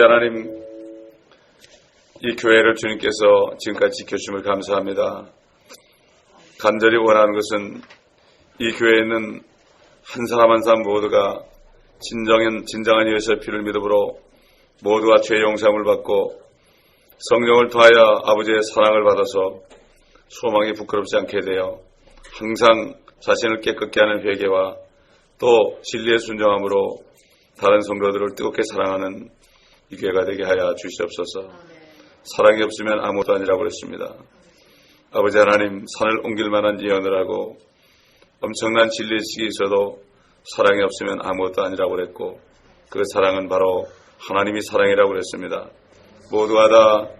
하나님, 이 교회를 주님께서 지금까지 지켜주심을 감사합니다. 간절히 원하는 것은 이 교회에 있는 한 사람 한 사람 모두가 진정한 예수의 피를 믿음으로 모두가 죄 용서함을 받고 성령을 통하여 아버지의 사랑을 받아서 소망이 부끄럽지 않게 되어 항상 자신을 깨끗게 하는 회개와 또 진리의 순종함으로 다른 성도들을 뜨겁게 사랑하는 이 교회가 되게 하여 주시옵소서. 사랑이 없으면 아무것도 아니라고 그랬습니다. 아버지 하나님, 산을 옮길 만한 예언을 하고 엄청난 진리의 지식이 있어도 사랑이 없으면 아무것도 아니라고 그랬고, 그 사랑은 바로 하나님이 사랑이라고 그랬습니다. 모두가 다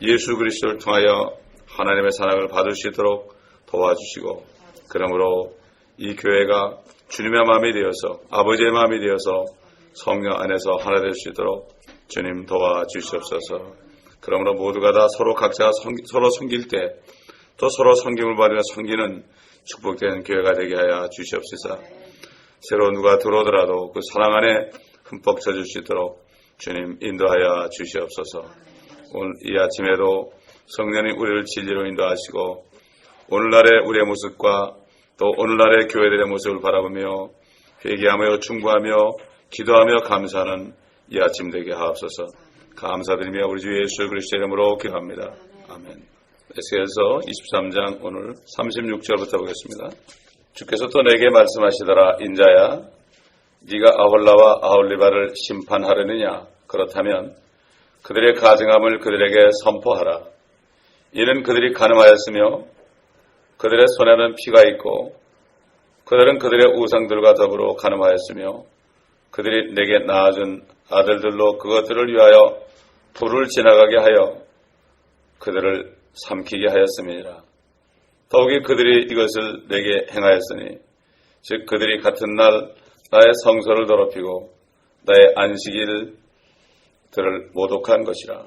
예수 그리스도를 통하여 하나님의 사랑을 받을 수 있도록 도와주시고, 그러므로 이 교회가 주님의 마음이 되어서, 아버지의 마음이 되어서 성령 안에서 하나 될 수 있도록 주님 도와주시옵소서. 그러므로 모두가 다 서로 각자가 서로 섬길 때 또 서로 섬김을 받으며 섬기는 축복된 교회가 되게 하여 주시옵소서. 새로 누가 들어오더라도 그 사랑 안에 흠뻑 젖을 수 있도록 주님 인도하여 주시옵소서. 오늘 이 아침에도 성령이 우리를 진리로 인도하시고 오늘날의 우리의 모습과 또 오늘날의 교회들의 모습을 바라보며 회개하며 충고하며 기도하며 감사하는 이 아침 되게 하옵소서. 감사드리며 우리 주 예수 그리스도의 이름으로 기도합니다. 아멘. 에스겔서 23장 오늘 36절부터 보겠습니다. 주께서 또 내게 말씀하시더라. 인자야, 네가 아홀라와 아홀리바를 심판하려느냐? 그렇다면 그들의 가증함을 그들에게 선포하라. 이는 그들이 간음하였으며 그들의 손에는 피가 있고 그들은 그들의 우상들과 더불어 간음하였으며 그들이 내게 낳아준 아들들로 그것들을 위하여 불을 지나가게 하여 그들을 삼키게 하였음이니라. 더욱이 그들이 이것을 내게 행하였으니 즉 그들이 같은 날 나의 성소를 더럽히고 나의 안식일들을 모독한 것이라.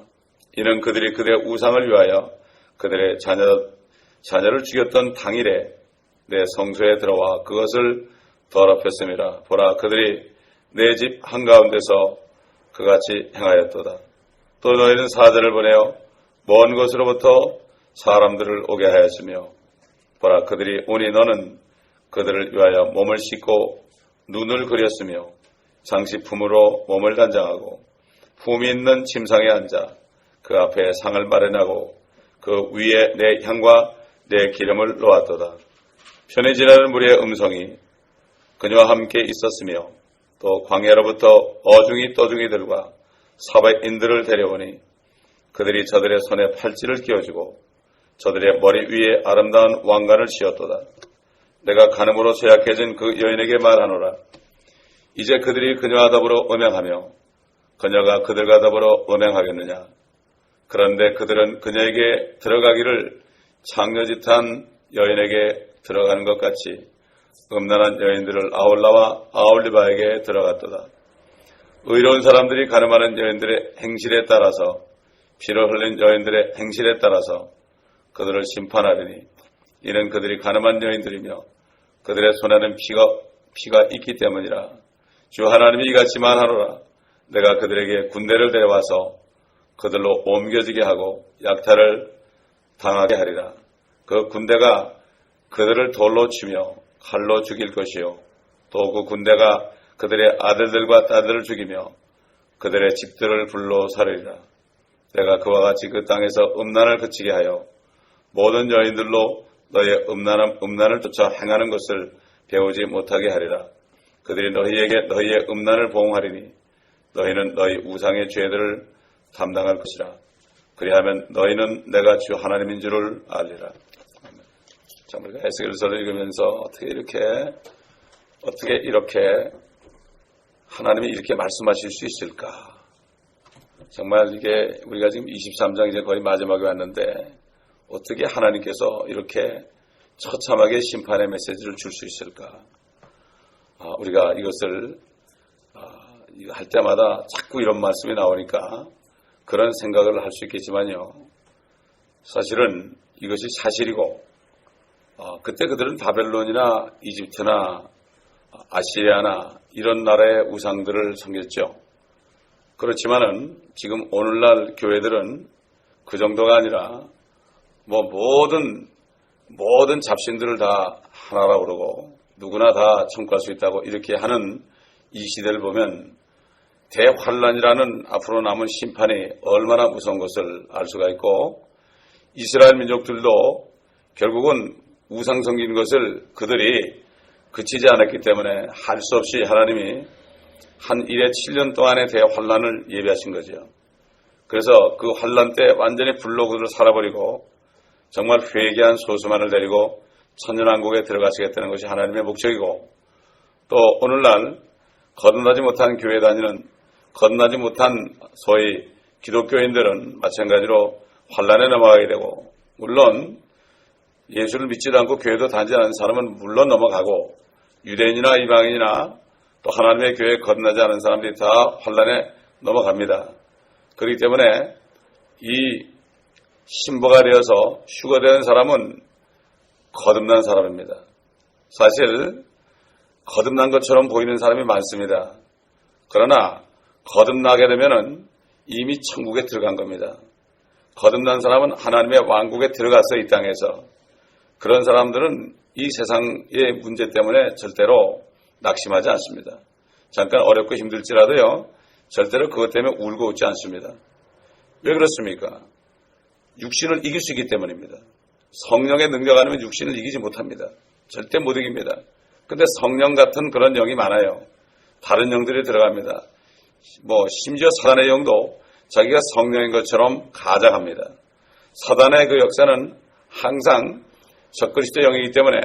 이는 그들이 그들의 우상을 위하여 그들의 자녀를 죽였던 당일에 내 성소에 들어와 그것을 더럽혔음이라. 보라, 그들이 내 집 한가운데서 그같이 행하였도다. 또 너희는 사자를 보내어 먼 곳으로부터 사람들을 오게 하였으며 보라, 그들이 오니 너는 그들을 위하여 몸을 씻고 눈을 그렸으며 장식품으로 몸을 단장하고 품이 있는 침상에 앉아 그 앞에 상을 마련하고 그 위에 내 향과 내 기름을 놓았도다. 편히 지나는 무리의 음성이 그녀와 함께 있었으며 또 광야로부터 어중이 떠중이들과 사바인들을 데려오니 그들이 저들의 손에 팔찌를 끼워주고 저들의 머리 위에 아름다운 왕관을 씌웠도다. 내가 간음으로 쇠약해진 그 여인에게 말하노라. 이제 그들이 그녀와 더불어 음행하며 그녀가 그들과 더불어 음행하겠느냐? 그런데 그들은 그녀에게 들어가기를 창녀짓한 여인에게 들어가는 것 같이 음란한 여인들을 아홀라와 아홀리바에게 들어갔도다. 의로운 사람들이 간음하는 여인들의 행실에 따라서 피를 흘린 여인들의 행실에 따라서 그들을 심판하리니 이는 그들이 간음한 여인들이며 그들의 손에는 피가 있기 때문이라. 주 하나님이 이같이 말하노라. 내가 그들에게 군대를 데려와서 그들로 옮겨지게 하고 약탈을 당하게 하리라. 그 군대가 그들을 돌로 치며 칼로 죽일 것이요 또 그 군대가 그들의 아들들과 딸들을 죽이며 그들의 집들을 불로 사르리라. 내가 그와 같이 그 땅에서 음란을 그치게 하여 모든 여인들로 너의 음란을 쫓아 행하는 것을 배우지 못하게 하리라. 그들이 너희에게 너희의 음란을 보응하리니 너희는 너희 우상의 죄들을 담당할 것이라. 그리하면 너희는 내가 주 하나님인 줄을 알리라. 자, 우리가 에스겔서를 읽으면서 어떻게 이렇게 하나님이 이렇게 말씀하실 수 있을까? 정말 이게 우리가 지금 23장 이제 거의 마지막에 왔는데 어떻게 하나님께서 이렇게 처참하게 심판의 메시지를 줄 수 있을까? 우리가 이것을 할 때마다 자꾸 이런 말씀이 나오니까 그런 생각을 할 수 있겠지만요. 사실은 이것이 사실이고 그때 그들은 바벨론이나 이집트나 아시리아나 이런 나라의 우상들을 섬겼죠. 그렇지만은 지금 오늘날 교회들은 그 정도가 아니라 모든 잡신들을 다 하나라고 그러고 누구나 다 청구할 수 있다고 이렇게 하는 이 시대를 보면 대환란이라는 앞으로 남은 심판이 얼마나 무서운 것을 알 수가 있고, 이스라엘 민족들도 결국은 우상 섬기는 것을 그들이 그치지 않았기 때문에 할 수 없이 하나님이 한 일에 7년 동안의 대환란을 예비하신 거죠. 그래서 그 환란 때 완전히 불로 그들을 살아버리고 정말 회개한 소수만을 데리고 천년왕국에 들어가시겠다는 것이 하나님의 목적이고, 또 오늘날 거듭나지 못한 교회 다니는 거듭나지 못한 소위 기독교인들은 마찬가지로 환란에 넘어가게 되고, 물론 예수를 믿지도 않고 교회도 다니지 않는 사람은 물론 넘어가고, 유대인이나 이방인이나 또 하나님의 교회에 거듭나지 않은 사람들이 다 환란에 넘어갑니다. 그렇기 때문에 이 신부가 되어서 휴거되는 사람은 거듭난 사람입니다. 사실 거듭난 것처럼 보이는 사람이 많습니다. 그러나 거듭나게 되면은 이미 천국에 들어간 겁니다. 거듭난 사람은 하나님의 왕국에 들어갔어요, 이 땅에서. 그런 사람들은 이 세상의 문제 때문에 절대로 낙심하지 않습니다. 잠깐 어렵고 힘들지라도요, 절대로 그것 때문에 울고 웃지 않습니다. 왜 그렇습니까? 육신을 이길 수 있기 때문입니다. 성령의 능력 아니면 육신을 이기지 못합니다. 절대 못 이깁니다. 근데 성령 같은 그런 영이 많아요. 다른 영들이 들어갑니다. 심지어 사단의 영도 자기가 성령인 것처럼 가장합니다. 사단의 그 역사는 항상 적그리스도 영이기 때문에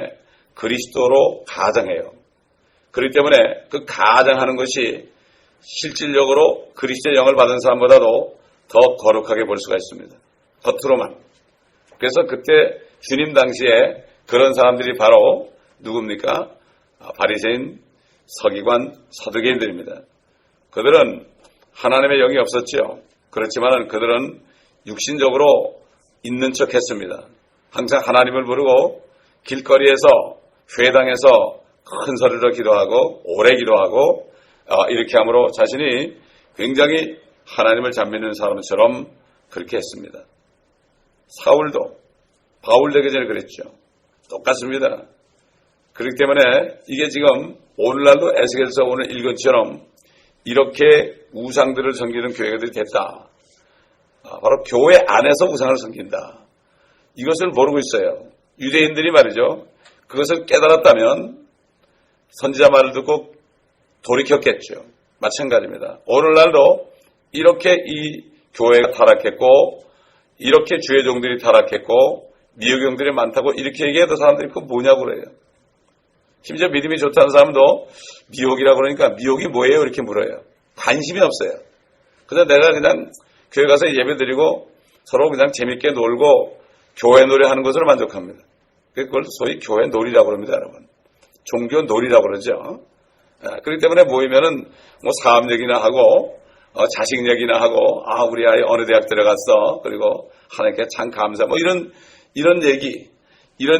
그리스도로 가장해요. 그렇기 때문에 그 가장하는 것이 실질적으로 그리스도의 영을 받은 사람보다도 더 거룩하게 볼 수가 있습니다. 겉으로만. 그래서 그때 주님 당시에 그런 사람들이 바로 누굽니까? 바리새인, 서기관, 사두개인들입니다. 그들은 하나님의 영이 없었죠. 그렇지만 그들은 육신적으로 있는 척 했습니다. 항상 하나님을 부르고 길거리에서 회당에서 큰 소리로 기도하고 오래 기도하고 이렇게 함으로 자신이 굉장히 하나님을 잘 믿는 사람처럼 그렇게 했습니다. 사울도 바울 되기 전에 그랬죠. 똑같습니다. 그렇기 때문에 이게 지금 오늘날도 에스겔서 오늘 읽은 것처럼 이렇게 우상들을 섬기는 교회들이 됐다. 바로 교회 안에서 우상을 섬긴다. 이것을 모르고 있어요. 유대인들이 말이죠. 그것을 깨달았다면 선지자 말을 듣고 돌이켰겠죠. 마찬가지입니다. 오늘날도 이렇게 이 교회가 타락했고 이렇게 주의 종들이 타락했고 미혹영들이 많다고 이렇게 얘기해도 사람들이 그거 뭐냐고 그래요. 심지어 믿음이 좋다는 사람도 미혹이라고 그러니까 미혹이 뭐예요? 이렇게 물어요. 관심이 없어요. 그래서 내가 그냥 교회 가서 예배 드리고 서로 그냥 재밌게 놀고 교회 놀이하는 것으로 만족합니다. 그걸 소위 교회 놀이라고 그럽니다, 여러분. 종교 놀이라고 그러죠. 그렇기 때문에 모이면은 사업 얘기나 하고 자식 얘기나 하고 우리 아이 어느 대학 들어갔어. 그리고 하나님께 참 감사. 이런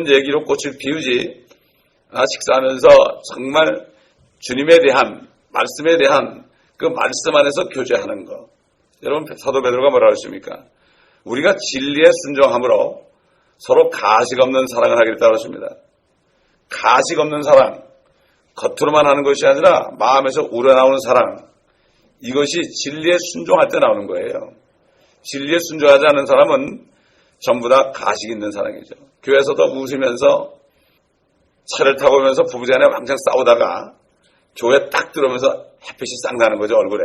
얘기로 꽃을 피우지. 식사하면서 정말 주님에 대한 말씀에 대한 그 말씀 안에서 교제하는 것. 여러분 사도 베드로가 뭐라고 했습니까? 우리가 진리에 순종함으로 서로 가식 없는 사랑을 하기로 했다고 했습니다. 가식 없는 사랑, 겉으로만 하는 것이 아니라 마음에서 우러나오는 사랑, 이것이 진리에 순종할 때 나오는 거예요. 진리에 순종하지 않는 사람은 전부 다 가식 있는 사랑이죠. 교회에서도 웃으면서 차를 타고 오면서 부부간에 왕창 싸우다가 교회 딱 들어오면서 햇빛이 싹 나는 거죠, 얼굴에.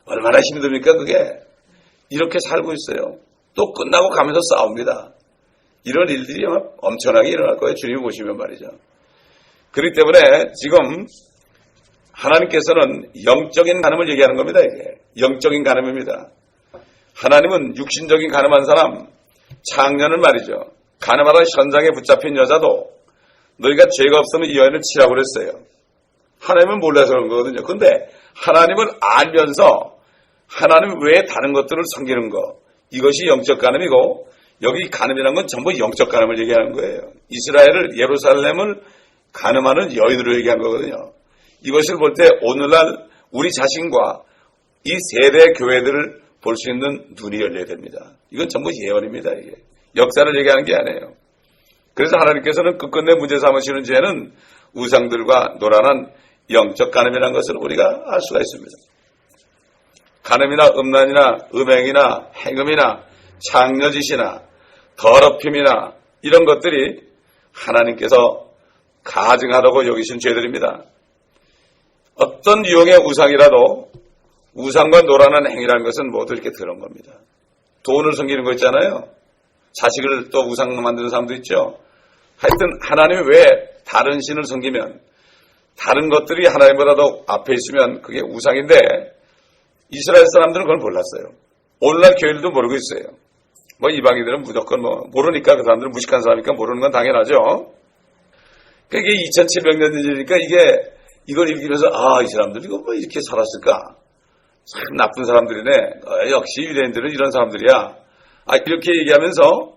얼마나 힘듭니까, 그게. 이렇게 살고 있어요. 또 끝나고 가면서 싸웁니다. 이런 일들이 엄청나게 일어날 거예요, 주님이 보시면 말이죠. 그렇기 때문에 지금 하나님께서는 영적인 간음을 얘기하는 겁니다, 이게. 영적인 간음입니다. 하나님은 육신적인 간음한 사람, 창녀는 말이죠. 간음하다 현장에 붙잡힌 여자도 너희가 죄가 없으면 이 여인을 치라고 그랬어요. 하나님은 몰라서 그런 거거든요. 근데 하나님을 알면서 하나님 외에 다른 것들을 섬기는 것, 이것이 영적 간음이고, 여기 간음이라는 건 전부 영적 간음을 얘기하는 거예요. 이스라엘을, 예루살렘을 간음하는 여인으로 얘기한 거거든요. 이것을 볼 때 오늘날 우리 자신과 이 세대 교회들을 볼 수 있는 눈이 열려야 됩니다. 이건 전부 예언입니다. 이게 역사를 얘기하는 게 아니에요. 그래서 하나님께서는 끝끝내 문제 삼으시는 죄는 우상들과 노란한 영적 간음이라는 것을 우리가 알 수가 있습니다. 간음이나 음란이나 음행이나 행음이나 창녀짓이나 더럽힘이나 이런 것들이 하나님께서 가증하다고 여기신 죄들입니다. 어떤 유형의 우상이라도 우상과 노란한 행위라는 것은 모두 이렇게 들은 겁니다. 돈을 섬기는 거 있잖아요. 자식을 또 우상 만드는 사람도 있죠. 하여튼 하나님이 왜 다른 신을 섬기면 다른 것들이 하나님보다도 앞에 있으면 그게 우상인데 이스라엘 사람들은 그걸 몰랐어요. 오늘날 교회들도 모르고 있어요. 뭐 이방인들은 무조건 모르니까 그 사람들은 무식한 사람이니까 모르는 건 당연하죠. 그러니까 이게 2700년 전이니까 이걸 읽으면서 이 사람들이 이거 뭐 이렇게 살았을까? 참 나쁜 사람들이네. 역시 유대인들은 이런 사람들이야. 이렇게 얘기하면서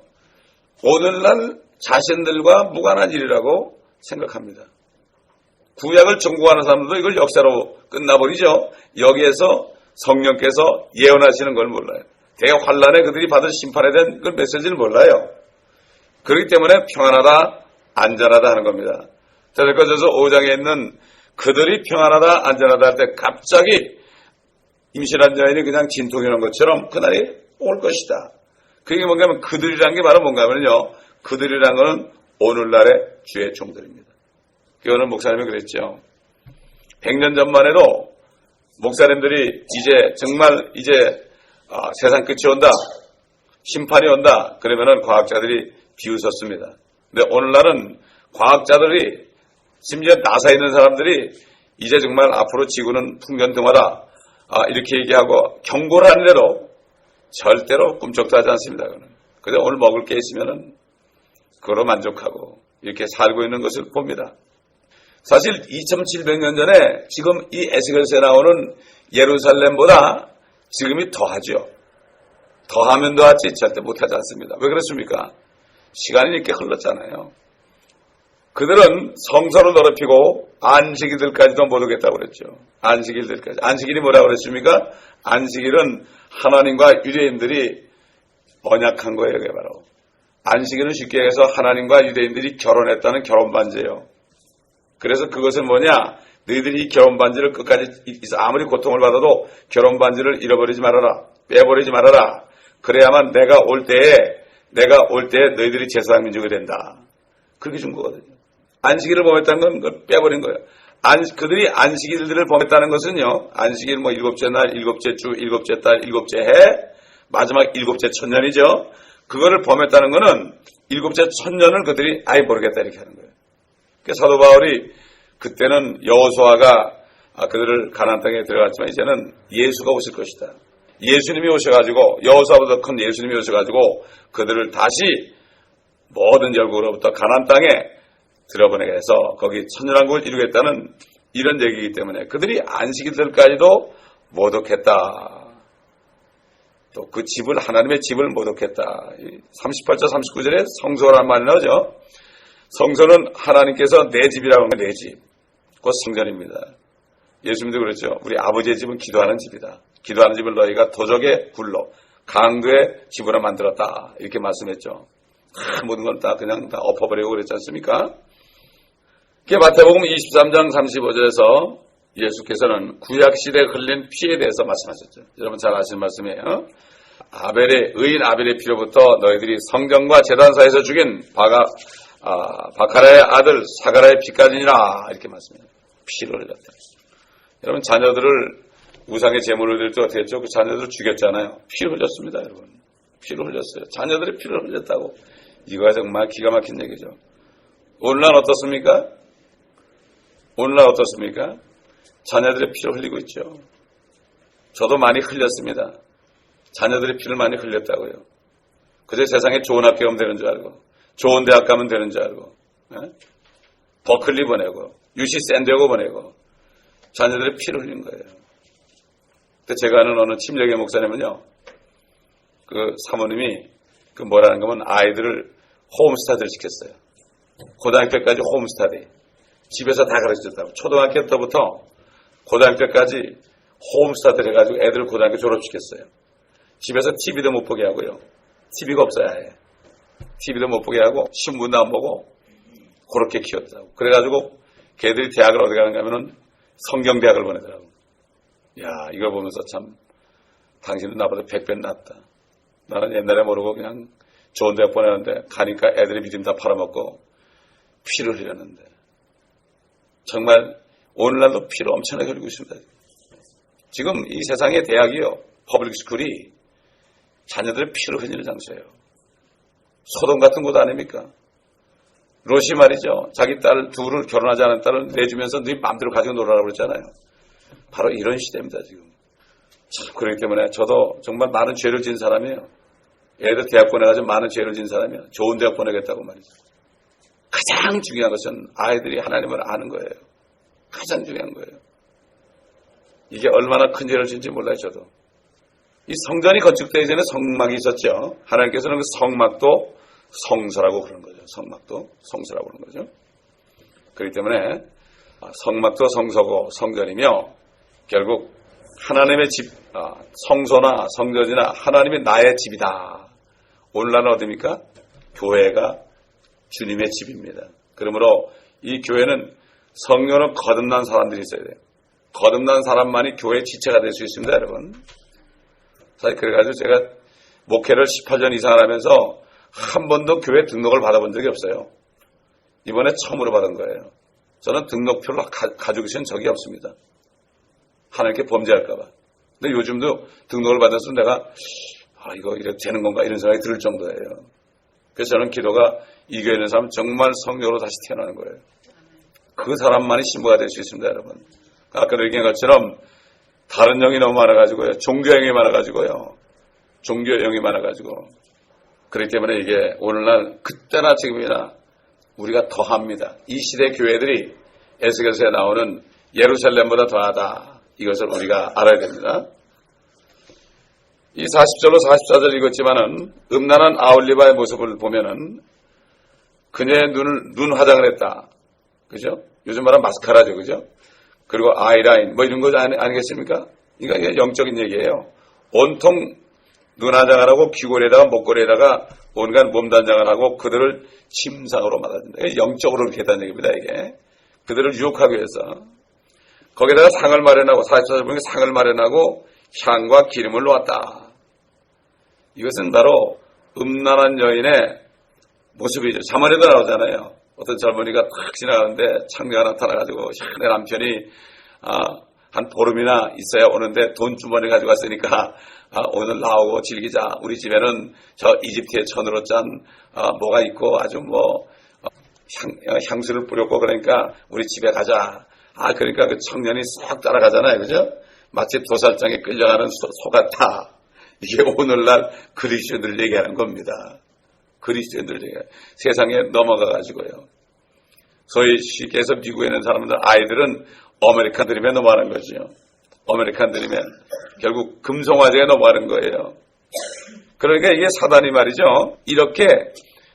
오늘날 자신들과 무관한 일이라고 생각합니다. 구약을 전공하는 사람들도 이걸 역사로 끝나버리죠. 여기에서 성령께서 예언하시는 걸 몰라요. 대환란에 그들이 받은 심판에 대한 그 메시지를 몰라요. 그렇기 때문에 평안하다, 안전하다 하는 겁니다. 데살로니가전서 5장에 있는 그들이 평안하다, 안전하다 할 때 갑자기 임신한 여인이 그냥 진통이 오는 것처럼 그날이 올 것이다. 그게 뭔가 하면 그들이라는 게 바로 뭔가 하면요. 그들이라는 것은 오늘날의 주의 종들입니다. 오늘 목사님이 그랬죠. 100년 전만 해도 목사님들이 정말 세상 끝이 온다. 심판이 온다. 그러면은 과학자들이 비웃었습니다. 근데 오늘날은 과학자들이 심지어 나사에 있는 사람들이 이제 정말 앞으로 지구는 풍년등화다. 이렇게 얘기하고 경고를 하는데도 절대로 꿈쩍도 하지 않습니다. 근데 오늘 먹을 게 있으면은 그거로 만족하고 이렇게 살고 있는 것을 봅니다. 사실 2700년 전에 지금 이 에스겔서에 나오는 예루살렘보다 지금이 더하죠. 더하면 더하지 절대 못하지 않습니다. 왜 그렇습니까? 시간이 이렇게 흘렀잖아요. 그들은 성소를 더럽히고 안식일들까지도 못 오겠다고 그랬죠. 안식일들까지. 안식일이 뭐라고 그랬습니까? 안식일은 하나님과 유대인들이 언약한 거예요. 그게 바로. 안식일은 쉽게 해서 하나님과 유대인들이 결혼했다는 결혼반지예요. 그래서 그것은 뭐냐? 너희들이 이 결혼반지를 끝까지 아무리 고통을 받아도 결혼반지를 잃어버리지 말아라. 빼버리지 말아라. 그래야만 내가 올 때에 너희들이 제사장 민족이 된다. 그렇게 준 거거든요. 안식일을 범했다는 건 그걸 빼버린 거예요. 그들이 안식일들을 범했다는 것은요. 안식일 일곱째 날, 일곱째 주, 일곱째 달, 일곱째 해, 마지막 일곱째 천년이죠. 그거를 범했다는 것은 일곱째 천년을 그들이 아예 모르겠다 이렇게 하는 거예요. 그러니까 사도 바울이 그때는 여호수아가 그들을 가나안 땅에 들어갔지만 이제는 예수가 오실 것이다. 예수님이 오셔가지고 여호수아보다 큰 예수님이 오셔가지고 그들을 다시 모든 열국으로부터 가나안 땅에 들어보내게 해서 거기 천년왕국을 이루겠다는 이런 얘기이기 때문에 그들이 안식일들까지도 모독했다. 또 그 집을 하나님의 집을 모독했다. 38절 39절에 성소란 말이 나오죠. 성소는 하나님께서 내 집이라고 하는 내 집. 곧 성전입니다. 예수님도 그랬죠. 우리 아버지의 집은 기도하는 집이다. 기도하는 집을 너희가 도적의 굴로 강도의 집으로 만들었다. 이렇게 말씀했죠. 모든 건 다 그냥 다 엎어버리고 그랬지 않습니까? 마태복음 23장 35절에서 예수께서는 구약시대에 흘린 피에 대해서 말씀하셨죠. 여러분 잘 아시는 말씀이에요. 의인 아벨의 피로부터 너희들이 성전과 제단사에서 죽인 바카라의 아들 사가라의 피까지니라 이렇게 말씀해요. 피를 흘렸다. 여러분 자녀들을 우상의 제물을 드릴 때 어떻게 했죠? 그 자녀들을 죽였잖아요. 피를 흘렸습니다. 여러분. 피를 흘렸어요. 자녀들이 피를 흘렸다고. 이거야 정말 기가 막힌 얘기죠. 오늘날 어떻습니까? 자녀들의 피를 흘리고 있죠. 저도 많이 흘렸습니다. 자녀들의 피를 많이 흘렸다고요. 그저 세상에 좋은 학교 가면 되는 줄 알고 좋은 대학 가면 되는 줄 알고 버클리 보내고 UC 샌디에고 보내고 자녀들의 피를 흘린 거예요. 근데 제가 아는 어느 침례교 목사님은요. 그 사모님이 그 뭐라는 거면 아이들을 홈스타디를 시켰어요. 고등학교까지 홈스타디. 집에서 다 가르쳤다고. 초등학교 때부터 고등학교까지 홈스타들 해가지고 애들 고등학교 졸업시켰어요. 집에서 TV도 못 보게 하고요. TV가 없어야 해. TV도 못 보게 하고 신문도 안 보고 그렇게 키웠다고. 그래가지고 걔들이 대학을 어디 가는가 하면은 성경대학을 보내더라고. 야, 이걸 보면서 참 당신은 나보다 100배 낫다. 나는 옛날에 모르고 그냥 좋은 대학 보내는데 가니까 애들이 믿음 다 팔아먹고 피를 흘렸는데 정말 오늘날도 피를 엄청나게 흘리고 있습니다. 지금 이 세상의 대학이요, 퍼블릭 스쿨이 자녀들의 피를 흘리는 장소예요. 소돔 같은 곳 아닙니까? 롯이 말이죠. 자기 딸 둘을 결혼하지 않은 딸을 내주면서 네 마음대로 가지고 놀아라고 그랬잖아요. 바로 이런 시대입니다, 지금. 참, 그렇기 때문에 저도 정말 많은 죄를 지은 사람이에요. 애들 대학 보내가지고 많은 죄를 지은 사람이에요. 좋은 대학 보내겠다고 말이죠. 가장 중요한 것은 아이들이 하나님을 아는 거예요. 가장 중요한 거예요. 이게 얼마나 큰 죄를 지은지 몰라요, 저도. 이 성전이 건축되기 전에 성막이 있었죠. 하나님께서는 그 성막도 성소라고 그러는 거죠. 성막도 성소라고 그러는 거죠. 그렇기 때문에 성막도 성소고 성전이며 결국 하나님의 집, 성소나 성전이나 하나님의 나의 집이다. 오늘날은 어디입니까? 교회가 주님의 집입니다. 그러므로 이 교회는 성령으로 거듭난 사람들이 있어야 돼요. 거듭난 사람만이 교회의 지체가 될 수 있습니다, 여러분. 사실 그래가지고 제가 목회를 18년 이상 하면서 한 번도 교회 등록을 받아본 적이 없어요. 이번에 처음으로 받은 거예요. 저는 등록표를 가지고 있은 적이 없습니다. 하나님께 범죄할까봐. 근데 요즘도 등록을 받아서 내가 이거 이렇게 되는 건가 이런 생각이 들 정도예요. 그래서 저는 기도가 이 교회에 있는 사람 정말 성령으로 다시 태어나는 거예요. 그 사람만이 신부가 될 수 있습니다, 여러분. 아까도 얘기한 것처럼 다른 영이 너무 많아가지고요. 종교형이 많아가지고요. 종교형이 많아가지고. 그렇기 때문에 이게 오늘날 그때나 지금이나 우리가 더합니다. 이 시대 교회들이 에스겔서에 나오는 예루살렘보다 더하다. 이것을 우리가 알아야 됩니다. 이 40절로 44절 읽었지만은 음란한 아올리바의 모습을 보면은 그녀의 눈 화장을 했다. 그죠? 요즘 말하면 마스카라죠. 그죠? 그리고 아이라인 뭐 이런 거 아니겠습니까? 이게 영적인 얘기예요. 온통 눈 화장을 하고 귀걸이에다가 목걸이에다가 온갖 몸단장을 하고 그들을 침상으로 맞아준다. 영적으로 그렇게 했다는 얘기입니다. 이게 그들을 유혹하기 위해서 거기다가 상을 마련하고 44절 보니까 상을 마련하고 향과 기름을 놓았다. 이것은 바로 음란한 여인의 모습이죠. 자문에도 나오잖아요. 어떤 젊은이가 탁 지나가는데 창녀가 나타나가지고 내 남편이 한 보름이나 있어야 오는데 돈 주머니 가지고 왔으니까 오늘 나오고 즐기자. 우리 집에는 저 이집트의 천으로 짠 뭐가 있고 아주 뭐 향수를 뿌렸고 그러니까 우리 집에 가자. 그러니까 그 청년이 싹 따라가잖아요. 그죠? 마치 도살장에 끌려가는 소 같아. 이게 오늘날 그리스도인들 얘기하는 겁니다. 그리스도인들 얘기. 세상에 넘어가가지고요. 소위 쉽게 해서 미국에 있는 사람들, 아이들은 아메리칸 드림에 넘어가는 거죠. 아메리칸 드림에 결국 금송아지에 넘어가는 거예요. 그러니까 이게 사단이 말이죠. 이렇게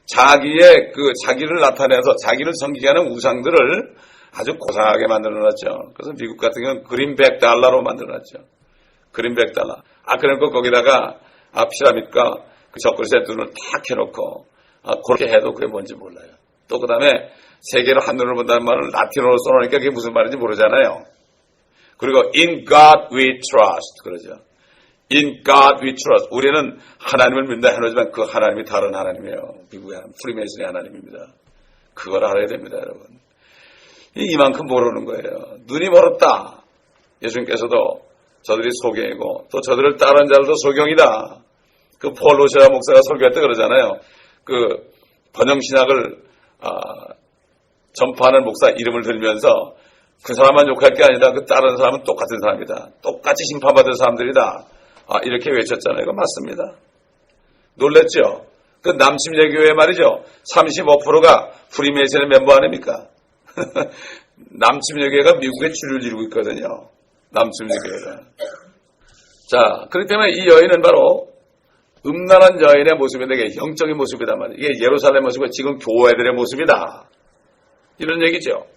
자기를 나타내서 자기를 섬기게 하는 우상들을 아주 고상하게 만들어놨죠. 그래서 미국 같은 경우는 그린 $100로 만들어놨죠. 그린 $100. 그러니까 거기다가 피라밋과 그 젓그릇에 눈을 탁 해놓고 그렇게 해도 그게 뭔지 몰라요. 또 그 다음에 세계로 한눈을 본다는 말을 라틴어로 써놓으니까 그게 무슨 말인지 모르잖아요. 그리고 in God we trust 그러죠. in God we trust. 우리는 하나님을 믿는다 해놓지만 그 하나님이 다른 하나님이에요. 미국의 프리메이슨의 하나님입니다. 그걸 알아야 됩니다, 여러분. 이만큼 모르는 거예요. 눈이 멀었다. 예수님께서도 저들이 소경이고 또 저들을 따르는 자들도 소경이다. 그 폴 로시아 목사가 설교할 때 그러잖아요. 그 번영신학을 전파하는 목사 이름을 들면서 그 사람만 욕할 게 아니라 그 다른 사람은 똑같은 사람이다. 똑같이 심판받을 사람들이다. 이렇게 외쳤잖아요. 이거 맞습니다. 놀랬죠? 그 남침예교회 말이죠. 35%가 프리메이슨의 멤버 아닙니까? 남침예교회가 미국의 주를 이루고 있거든요. 남침예교회가. 자, 그렇기 때문에 이 여인은 바로 음란한 여인의 모습인데 이게 영적인 모습이단 말이에요. 이게 예루살렘 모습이고 지금 교회들의 모습이다. 이런 얘기죠.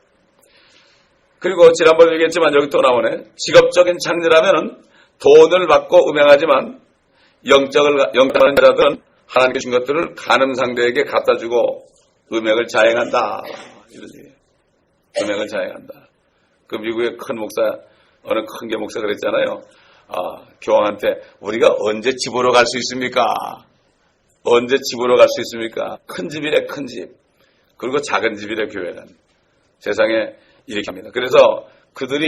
그리고 지난번에 얘기했지만 여기 또 나오네. 직업적인 창조라면은 돈을 받고 음행하지만 영적인 자들은 하나님께 준 것들을 간음 상대에게 갖다 주고 음행을 자행한다. 이런 얘기예요. 음행을 자행한다. 그 미국의 큰 목사, 어느 큰 게 목사 그랬잖아요. 교황한테 우리가 언제 집으로 갈 수 있습니까? 언제 집으로 갈 수 있습니까? 큰 집이래, 큰 집. 그리고 작은 집이래, 교회는. 세상에 이렇게 합니다. 그래서 그들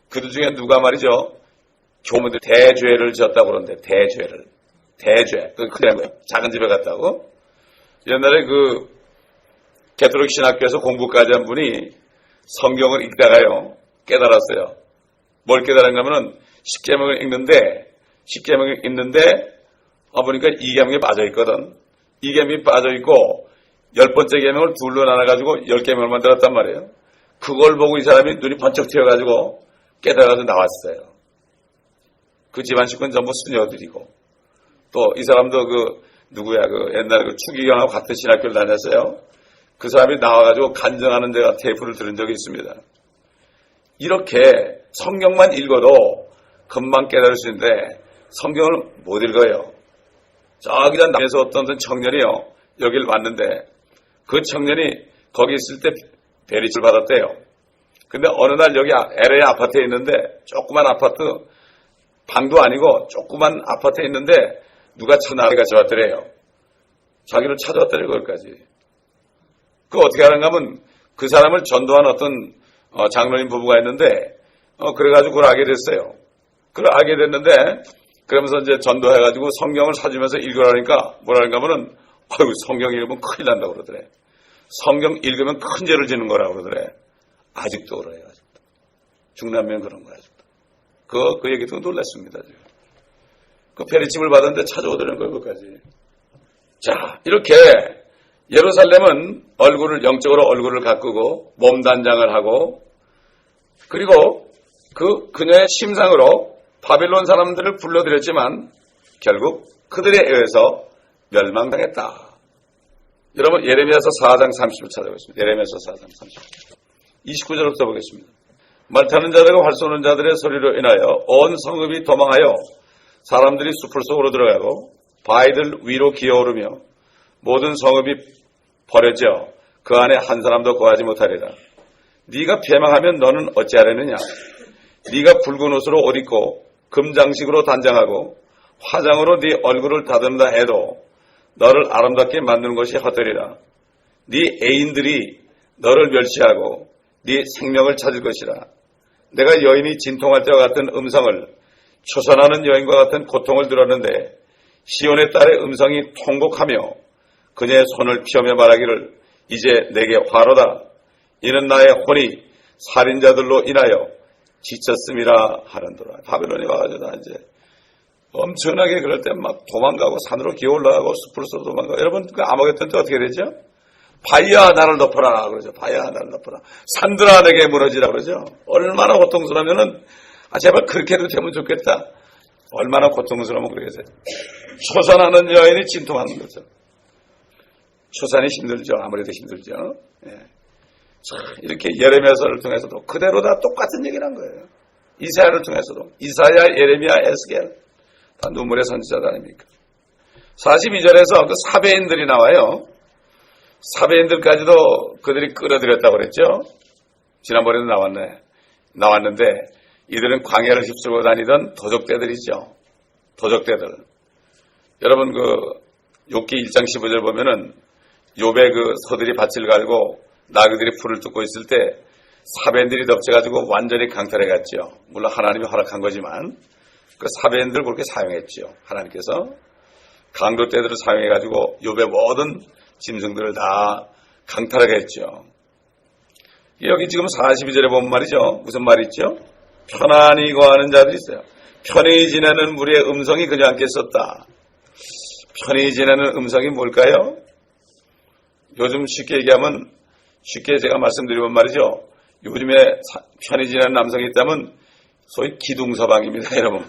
중에 누가 말이죠. 교무들 대죄를 지었다고 그러는데, 대죄. 그 큰일 난 거예요. 작은 집에 갔다고. 옛날에 개토릭 신학교에서 공부까지 한 분이 성경을 읽다가요, 깨달았어요. 뭘 깨달은가 하면은, 10계명을 읽는데, 보니까 2계명이 빠져있거든. 2계명이 빠져있고, 10번째 계명을 둘로 나눠가지고 10계명을 만들었단 말이에요. 그걸 보고 이 사람이 눈이 번쩍 튀어가지고 깨달아서 나왔어요. 그 집안 식구는 전부 수녀들이고, 또 이 사람도 옛날 추기경하고 같은 신학교를 다녔어요. 그 사람이 나와가지고 간증하는 데가 테이프를 들은 적이 있습니다. 이렇게 성경만 읽어도 금방 깨달을 수 있는데 성경을 못 읽어요. 저기 남에서 어떤 청년이요, 여길 왔는데 그 청년이 거기 있을 때 베리치를 받았대요. 근데 어느 날 여기 LA 아파트에 있는데, 조그만 아파트, 방도 아니고 조그만 아파트에 있는데 누가 전화가 왔더래요. 자기를 찾아왔더래요, 거기까지. 어떻게 하는가 하면 그 사람을 전도한 어떤 장로님 부부가 있는데, 그래가지고 그걸 알게 됐어요. 그걸 알게 됐는데, 그러면서 이제 전도해가지고 성경을 사주면서 읽으라니까 뭐라는가 하면은, 성경 읽으면 큰일 난다고 그러더래. 성경 읽으면 큰 죄를 지는 거라고 그러더래. 아직도 그래요, 아직도. 중남면 그런 거야, 아직도. 그 얘기 듣고 놀랐습니다, 지금. 페리칩을 받았는데 찾아오더라는 거예요, 그까지. 자, 이렇게 예루살렘은 영적으로 얼굴을 가꾸고 몸단장을 하고, 그리고 그녀의 심상으로 바빌론 사람들을 불러들였지만 결국 그들에 의해서 멸망당했다. 여러분, 예레미야서 4장 30을 찾아보겠습니다. 예레미야서 4장 30. 29절부터 보겠습니다. 말타는 자들과 활 쏘는 자들의 소리로 인하여 온 성읍이 도망하여 사람들이 숲을 속으로 들어가고 바위들 위로 기어오르며 모든 성읍이 버려져 그 안에 한 사람도 거하지 못하리라. 네가 패망하면 너는 어찌하려느냐? 네가 붉은 옷으로 옷 입고 금장식으로 단장하고 화장으로 네 얼굴을 다듬다 해도 너를 아름답게 만드는 것이 헛되리라. 네 애인들이 너를 멸시하고 네 생명을 찾을 것이라. 내가 여인이 진통할 때와 같은 음성을, 초선하는 여인과 같은 고통을 들었는데 시온의 딸의 음성이 통곡하며 그녀의 손을 피우며 말하기를 이제 내게 화로다. 이는 나의 혼이 살인자들로 인하여 지쳤음이라 하는도라. 바벨론에 와가지고 이제 엄청나게 그럴 때 막 도망가고 산으로 기어 올라가고 숲으로 도망가고. 여러분, 아마겟돈 때 어떻게 되죠? 바위야 나를 덮어라 그러죠. 바위야 나를 덮어라. 산들아 내게 무너지라 그러죠. 얼마나 고통스러우면은 제발 그렇게 해도 되면 좋겠다. 얼마나 고통스러우면 그러겠어요. 초산하는 여인이 진통하는 거죠. 초산이 힘들죠. 아무래도 힘들죠. 예. 이렇게 예레미야서를 통해서도 그대로 다 똑같은 얘기를 한 거예요. 이사야를 통해서도. 이사야, 예레미야, 에스겔 다 눈물의 선지자들 아닙니까? 42절에서 그 사베인들이 나와요. 사베인들까지도 그들이 끌어들였다고 그랬죠. 지난번에도 나왔는데 이들은 광야를 휩쓸고 다니던 도적대들이죠. 도적대들. 여러분 욥기 1장 15절 보면은 욥의 서들이 밭을 갈고 나그들이 풀을 뜯고 있을 때 사베인들이 덮쳐가지고 완전히 강탈해갔죠. 물론 하나님이 허락한 거지만 그 사베인들 그렇게 사용했죠. 하나님께서 강도떼들을 사용해가지고 욥의 모든 짐승들을 다 강탈하게 했죠. 여기 지금 42절에 보면 말이죠. 무슨 말이 있죠? 편안히 거하는 자들이 있어요. 편히 지내는 무리의 음성이 그저 함께 있었다. 편히 지내는 음성이 뭘까요? 요즘 쉽게 얘기하면, 쉽게 제가 말씀드리면 말이죠. 요즘에 편히 지내는 남성이 있다면 소위 기둥서방입니다, 여러분.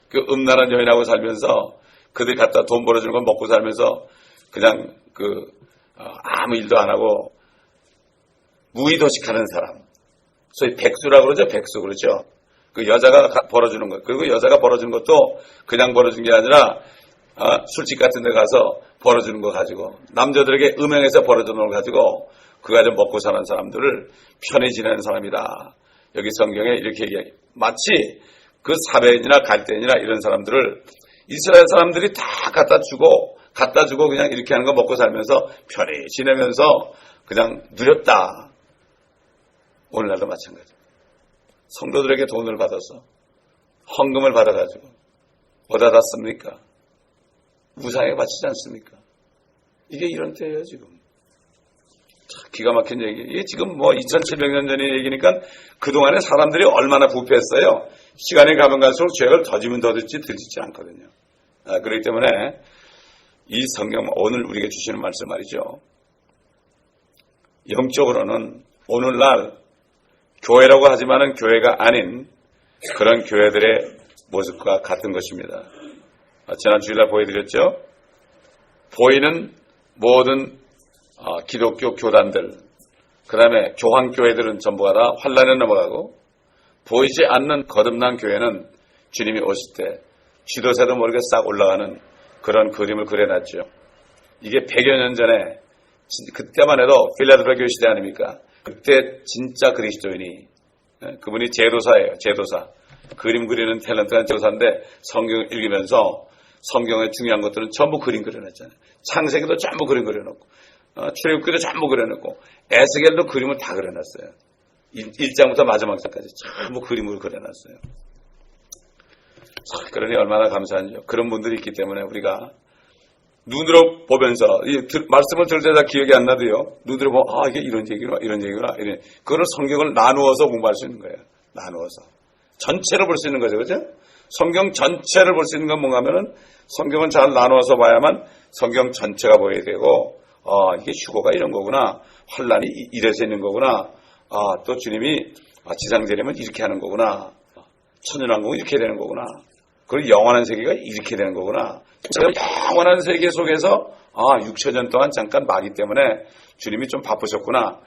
그 음란한 여인하고 살면서 그들이 갖다 돈 벌어주는 건 먹고 살면서 그냥 아무 일도 안 하고 무의도식하는 사람. 소위 백수라고 그러죠. 백수 그렇죠. 그 여자가 벌어주는 것. 그리고 여자가 벌어주는 것도 그냥 벌어준 게 아니라 술집 같은 데 가서 벌어주는 거 가지고 남자들에게 음행해서 벌어주는 걸 가지고 그 가지고 먹고 사는 사람들을 편히 지내는 사람이다. 여기 성경에 이렇게 얘기해요. 마치 그 사베인이나 갈대인이나 이런 사람들을 이스라엘 사람들이 다 갖다 주고 그냥 이렇게 하는 거 먹고 살면서 편히 지내면서 그냥 누렸다. 오늘날도 마찬가지. 성도들에게 돈을 받아서 헌금을 받아가지고 어디다 다 씁니까? 우상에 바치지 않습니까? 이게 이런 때예요 지금. 기가 막힌 얘기. 이게 지금 뭐 2700년 전의 얘기니까 그동안에 사람들이 얼마나 부패했어요. 시간이 가면 갈수록 죄를 더 지면 더 짓지 않거든요. 그렇기 때문에 이 성경 오늘 우리에게 주시는 말씀 말이죠. 영적으로는 오늘날 교회라고 하지만은 교회가 아닌 그런 교회들의 모습과 같은 것입니다. 지난 주일날 보여드렸죠. 보이는 모든 기독교 교단들, 그 다음에 교황교회들은 전부가 다 환란에 넘어가고 보이지 않는 거듭난 교회는 주님이 오실 때 쥐도새도 모르게 싹 올라가는 그런 그림을 그려놨죠. 이게 100여 년 전에 그때만 해도 필라델피아 교회 시대 아닙니까? 그때 진짜 그리스도인이 그분이 제도사예요. 제도사. 그림 그리는 탤런트한 제도사인데 성경을 읽으면서 성경의 중요한 것들은 전부 그림 그려놨잖아요. 창세기도 전부 그림 그려놓고 출애굽기도 전부 그려놓고 에스겔도 그림을 다 그려놨어요. 1장부터 마지막 장까지 전부 그림으로 그려놨어요. 그러니 얼마나 감사한지요. 그런 분들이 있기 때문에 우리가 눈으로 보면서 말씀을 들을 때 다 기억이 안 나도요. 눈으로 보면 이게 이런 얘기구나 이런 얘기구나 이런. 그거를 성경을 나누어서 공부할 수 있는 거예요. 나누어서 전체를 볼 수 있는 거죠, 그렇죠? 성경 전체를 볼 수 있는 건 뭔가 하면은 성경은 잘 나누어서 봐야만 성경 전체가 보여야 되고 이게 휴거가 이런 거구나. 환란이 이래서 있는 거구나. 또 주님이 지상재림은 이렇게 하는 거구나. 천연왕국은 이렇게 되는 거구나. 그리고 영원한 세계가 이렇게 되는 거구나. 영원한 세계 속에서 6천년 동안 잠깐 마귀 때문에 주님이 좀 바쁘셨구나.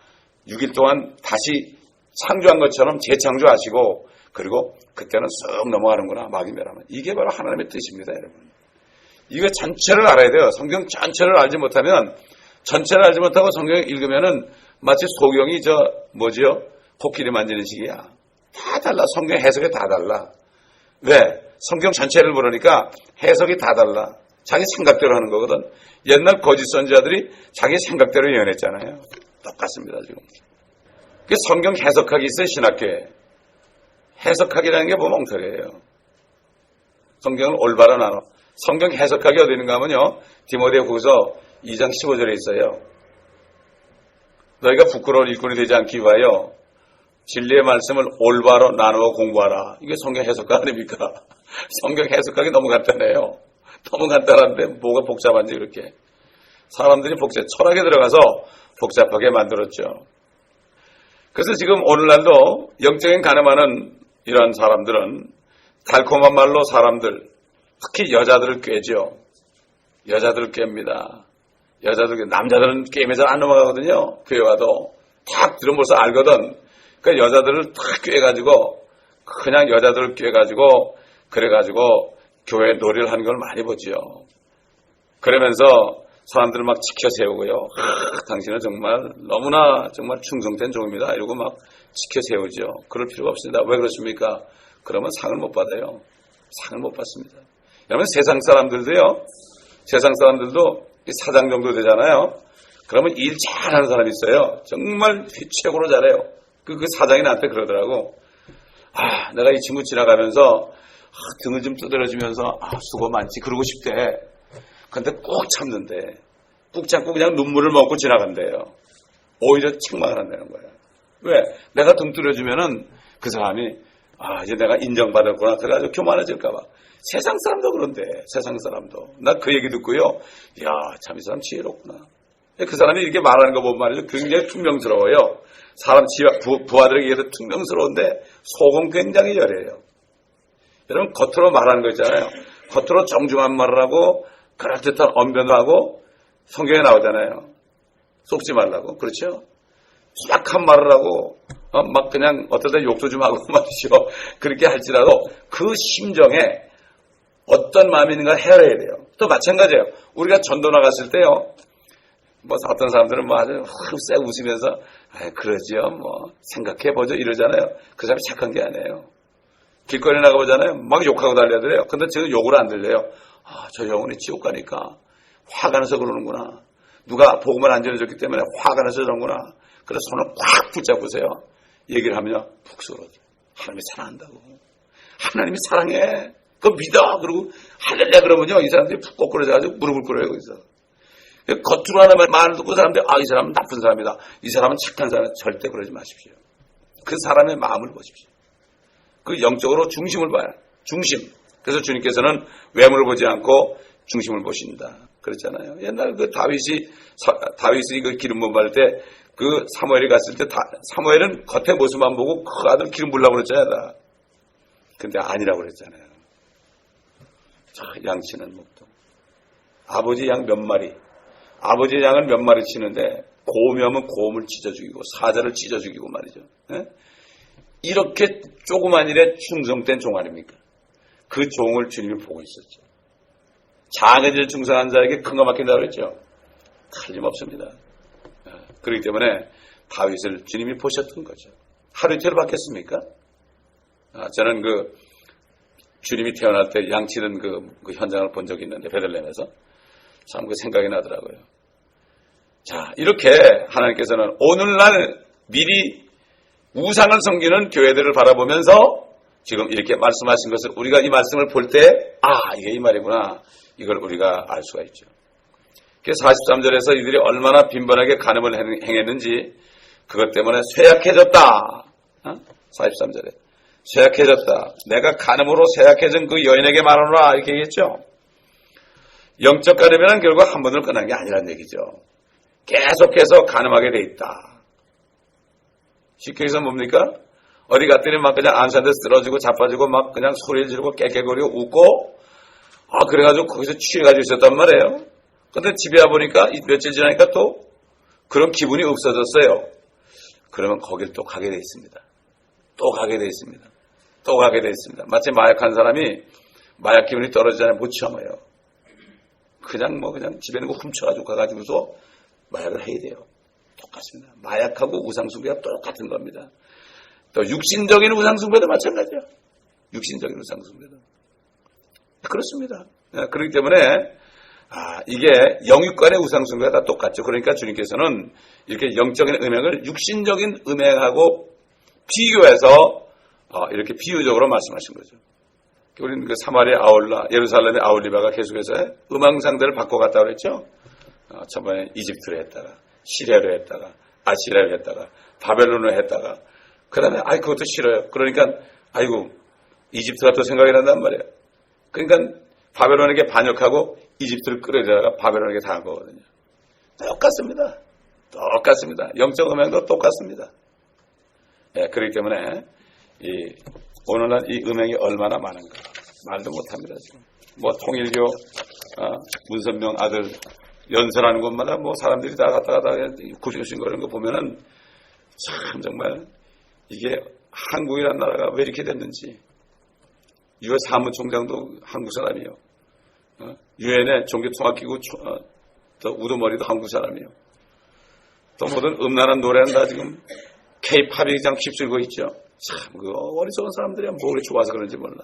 6일 동안 다시 창조한 것처럼 재창조하시고 그리고 그때는 쑥 넘어가는구나. 마귀 멸하면. 이게 바로 하나님의 뜻입니다, 여러분. 이거 전체를 알아야 돼요. 성경 전체를 알지 못하면 전체를 알지 못하고 성경을 읽으면은 마치 소경이 코끼리 만지는 식이야. 다 달라. 성경 해석이 다 달라. 왜? 성경 전체를 모르니까 해석이 다 달라. 자기 생각대로 하는 거거든. 옛날 거짓 선지자들이 자기 생각대로 예언했잖아요. 똑같습니다, 지금. 성경 해석학이 있어요, 신학교에. 해석학이라는 게 뭐 멍터리예요. 성경을 올바로 나눠. 성경 해석학이 어디 있는가 하면요. 디모데후서 2장 15절에 있어요. 너희가 부끄러운 일꾼이 되지 않기 위하여 진리의 말씀을 올바로 나누어 공부하라. 이게 성경 해석학 아닙니까? 성경 해석학이 너무 간단해요. 너무 간단한데 뭐가 복잡한지 그렇게. 사람들이 철학에 들어가서 복잡하게 만들었죠. 그래서 지금 오늘날도 영적인 가늠하는 이런 사람들은 달콤한 말로 사람들, 특히 여자들을 꿰죠. 여자들을 꿰입니다. 남자들은 게임에 잘 안 넘어가거든요. 교회 가도 탁 들어보면서 알거든. 그러니까 여자들을 탁 꿰가지고 그냥 여자들을 꿰가지고 그래가지고 교회 놀이를 하는 걸 많이 보지요. 그러면서 사람들을 막 지켜 세우고요. 당신은 정말 너무나 정말 충성된 종입니다. 이러고 막 지켜 세우죠. 그럴 필요가 없습니다. 왜 그렇습니까? 그러면 상을 못 받아요. 상을 못 받습니다. 여러분 세상 사람들도 사장 정도 되잖아요. 그러면 일 잘하는 사람이 있어요. 정말 최고로 잘해요. 그 사장이 나한테 그러더라고. 내가 이 친구 지나가면서 등을 좀 두드려주면서 수고 많지 그러고 싶대. 근데 꼭 참는데 꾹 참고 그냥 눈물을 먹고 지나간대요. 오히려 책망을 한다는 거예요. 왜? 내가 등 두드려주면은 그 사람이 이제 내가 인정받았구나. 그래가지고 교만해질까 봐. 세상 사람도 그런데 세상 사람도. 나 그 얘기 듣고요. 참 이 사람 지혜롭구나. 그 사람이 이렇게 말하는 거 보면 말이죠. 굉장히 퉁명스러워요. 사람 부하들에게 얘기해도 퉁명스러운데 속은 굉장히 열해요. 여러분 겉으로 말하는 거 있잖아요. 겉으로 정중한 말을 하고 그럴듯한 언변을 하고 성경에 나오잖아요. 속지 말라고. 그렇죠? 약한 말을 하고 막 그냥 어떨 때 욕도 좀 하고 말이죠. 그렇게 할지라도 그 심정에 어떤 마음이 있는가 헤아려야 돼요. 또 마찬가지예요. 우리가 전도 나갔을 때요. 뭐 어떤 사람들은 뭐 아주 쎄 웃으면서 그러지요. 뭐 생각해보죠 이러잖아요. 그 사람이 착한 게 아니에요. 길거리 나가보잖아요. 막 욕하고 달려들어요. 근데 지금 욕으로 안 들려요. 저 영혼이 지옥 가니까 화가 나서 그러는구나. 누가 복음을 안 전해줬기 때문에 화가 나서 그러는구나. 그래서 손을 꽉 붙잡으세요. 얘기를 하면 푹 썰어져요. 하나님이 사랑한다고. 하나님이 사랑해. 그거 믿어. 그러고 할렐루야 그러면요. 이 사람들이 푹 꼬꾸러져가지고 무릎을 꿇어요. 거기서. 겉으로 하나만 말을 듣고 사람들이 이 사람은 나쁜 사람이다. 이 사람은 착한 사람이다. 절대 그러지 마십시오. 그 사람의 마음을 보십시오. 그 영적으로 중심을 봐요. 중심. 그래서 주님께서는 외모를 보지 않고 중심을 보신다. 그랬잖아요. 옛날 그 다윗이 그 기름 부음 받을 때 그 사무엘이 갔을 때 사무엘은 겉의 모습만 보고 그 아들 기름 부으려고 그랬잖아요. 근데 아니라고 그랬잖아요. 자, 양치는 목동. 아버지 양 몇 마리. 아버지 양을 몇 마리 치는데 고음이면 고음을 찢어 죽이고 사자를 찢어 죽이고 말이죠. 예? 이렇게 조그만 일에 충성된 종 아닙니까? 그 종을 주님이 보고 있었죠. 작은 일 충성한 자에게 큰 거 맡긴다고 그랬죠. 틀림없습니다. 그렇기 때문에 다윗을 주님이 보셨던 거죠. 하루 이틀 받겠습니까? 저는 그 주님이 태어날 때 양치는 그 현장을 본 적이 있는데 베들레헴에서 참 그 생각이 나더라고요. 자, 이렇게 하나님께서는 오늘날 미리 우상을 섬기는 교회들을 바라보면서 지금 이렇게 말씀하신 것을 우리가 이 말씀을 볼 때 이게 이 말이구나. 이걸 우리가 알 수가 있죠. 그래서 43절에서 이들이 얼마나 빈번하게 간음을 행했는지 그것 때문에 쇠약해졌다. 43절에 쇠약해졌다. 내가 간음으로 쇠약해진 그 여인에게 말하노라 이렇게 얘기했죠. 영적 간음이란 결국 한 번으로 끝난 게 아니란 얘기죠. 계속해서 간음하게 돼 있다. 쉽게 해서 뭡니까? 어디 갔더니 막 그냥 안산데 쓰러지고 자빠지고 막 그냥 소리를 지르고 깨깨거리고 웃고 그래가지고 거기서 취해가지고 있었단 말이에요. 근데 집에 와보니까 며칠 지나니까 또 그런 기분이 없어졌어요. 그러면 거길 또 가게 돼 있습니다. 또 가게 돼 있습니다. 또 가게 돼 있습니다. 마치 마약한 사람이 마약 기분이 떨어지잖아요. 못 참아요. 그냥 집에 있는 거 훔쳐가지고 가가지고서 마약을 해야 돼요. 똑같습니다. 마약하고 우상숭배가 똑같은 겁니다. 또 육신적인 우상숭배도 마찬가지예요. 육신적인 우상숭배도. 그렇습니다. 그렇기 때문에 이게 영육간의 우상숭배가 다 똑같죠. 그러니까 주님께서는 이렇게 영적인 음행을 육신적인 음행하고 비교해서 이렇게 비유적으로 말씀하신 거죠. 우리는 그 사마리아 아울라, 예루살렘의 아울리바가 계속해서 음악상들을 바꿔갔다고 그랬죠. 저번에 이집트로 했다가 시리아로 했다가 아시리아로 했다가 바벨론으로 했다가 그 다음에 그것도 싫어요. 그러니까 이집트가 또 생각이 난단 말이에요. 그러니까 바벨론에게 반역하고 이집트를 끌어들여다가 바벨론에게 당한 거거든요. 똑같습니다. 똑같습니다. 영적 음행도 똑같습니다. 그렇기 때문에 오늘날 이 음행이 얼마나 많은가 말도 못합니다. 지금 통일교 문선명 아들 연설하는 곳마다 사람들이 다 갔다가 구신거리는 거 보면은 참 정말 이게 한국이라는 나라가 왜 이렇게 됐는지. 유엔 사무총장도 한국 사람이에요. 유엔의 종교통합기구 우두머리도 한국 사람이에요. 또 모든 음란한 노래는 다 지금 K-팝이 그냥 휩쓸고 있죠. 참 그 어리석은 사람들이야 뭐 그리 좋아서 그런지 몰라.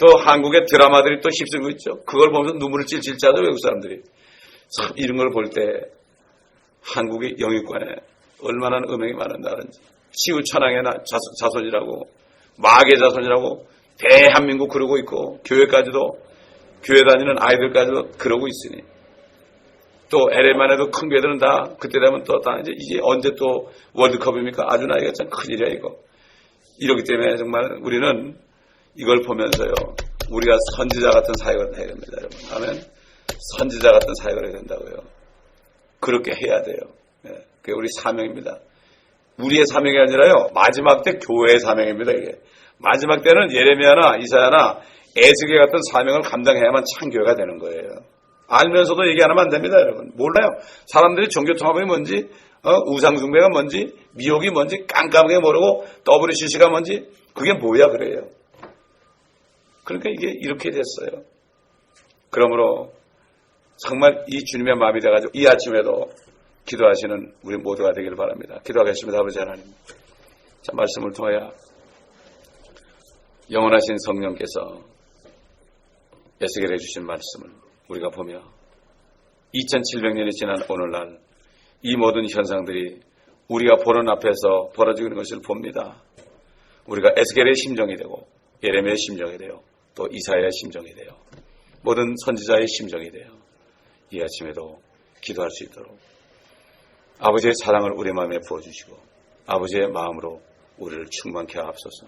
또 한국의 드라마들이 또 휩쓸고 있죠. 그걸 보면서 눈물을 찔찔 짜죠 외국 사람들이. 참 이런 걸 볼 때 한국의 영유권에 얼마나 음행이 많은 나라인지. 치우천왕의 자손이라고 마귀의 자손이라고 대한민국 그러고 있고 교회까지도 교회 다니는 아이들까지도 그러고 있으니 또 LA만 해도 큰 교회들은 다 그때 되면 또 다 이게 언제 또 월드컵입니까? 아주 나이가 참 큰일이야 이거. 이러기 때문에 정말 우리는 이걸 보면서요 우리가 선지자 같은 사역을 해야 됩니다 여러분. 아멘. 선지자 같은 사역을 해야 된다고요. 그렇게 해야 돼요. 그게 우리 사명입니다. 우리의 사명이 아니라요 마지막 때 교회의 사명입니다. 이게 마지막 때는 예레미야나 이사야나 에스겔 같은 사명을 감당해야만 참교회가 되는 거예요. 알면서도 얘기 안 하면 안 됩니다, 여러분. 몰라요. 사람들이 종교통합이 뭔지 우상숭배가 뭔지, 미혹이 뭔지 깜깜하게 모르고 WCC가 뭔지 그게 뭐야 그래요. 그러니까 이게 이렇게 됐어요. 그러므로 정말 이 주님의 마음이 돼가지고 이 아침에도 기도하시는 우리 모두가 되기를 바랍니다. 기도하겠습니다. 아버지 하나님. 자, 말씀을 통하여 영원하신 성령께서 에스겔에 주신 말씀을 우리가 보며 2700년이 지난 오늘날 이 모든 현상들이 우리가 보는 앞에서 벌어지고 있는 것을 봅니다. 우리가 에스겔의 심정이 되고 예레미야의 심정이 되어 또 이사야의 심정이 되어 모든 선지자의 심정이 되어 이 아침에도 기도할 수 있도록 아버지의 사랑을 우리 마음에 부어주시고 아버지의 마음으로 우리를 충만케 하옵소서.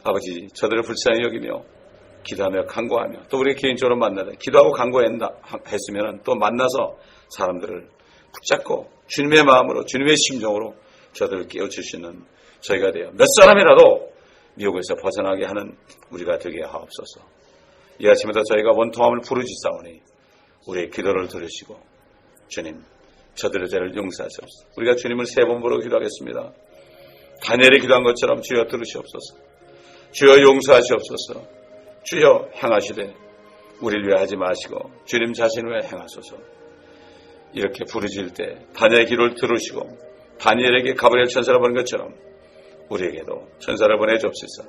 아버지, 저들을 불쌍히 여기며 기도하며 간구하며 또 우리 개인적으로 만나다 기도하고 간구했으면 또 만나서 사람들을 붙잡고 주님의 마음으로 주님의 심정으로 저들을 깨워주시는 저희가 되어 몇 사람이라도 미혹에서 벗어나게 하는 우리가 되게 하옵소서. 이 아침에도 저희가 원통함을 부르짖사오니 우리의 기도를 들으시고 주님 저들의 죄를 용서하시옵소서. 우리가 주님을 세 번 부르고 기도하겠습니다. 다니엘이 기도한 것처럼 주여 들으시옵소서. 주여 용서하시옵소서. 주여 행하시되 우리를 위해 하지 마시고 주님 자신을 위해 행하소서. 이렇게 부르짖을 때 다니엘의 기도를 들으시고 다니엘에게 가브리엘 천사를 보낸 것처럼 우리에게도 천사를 보내주옵소서.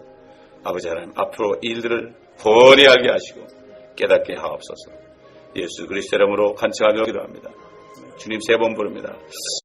아버지 하나님 앞으로 일들을 뻔히 알게 하시고 깨닫게 하옵소서. 예수 그리스도 이름으로 간청하며 기도합니다. 주님 세 번 부릅니다.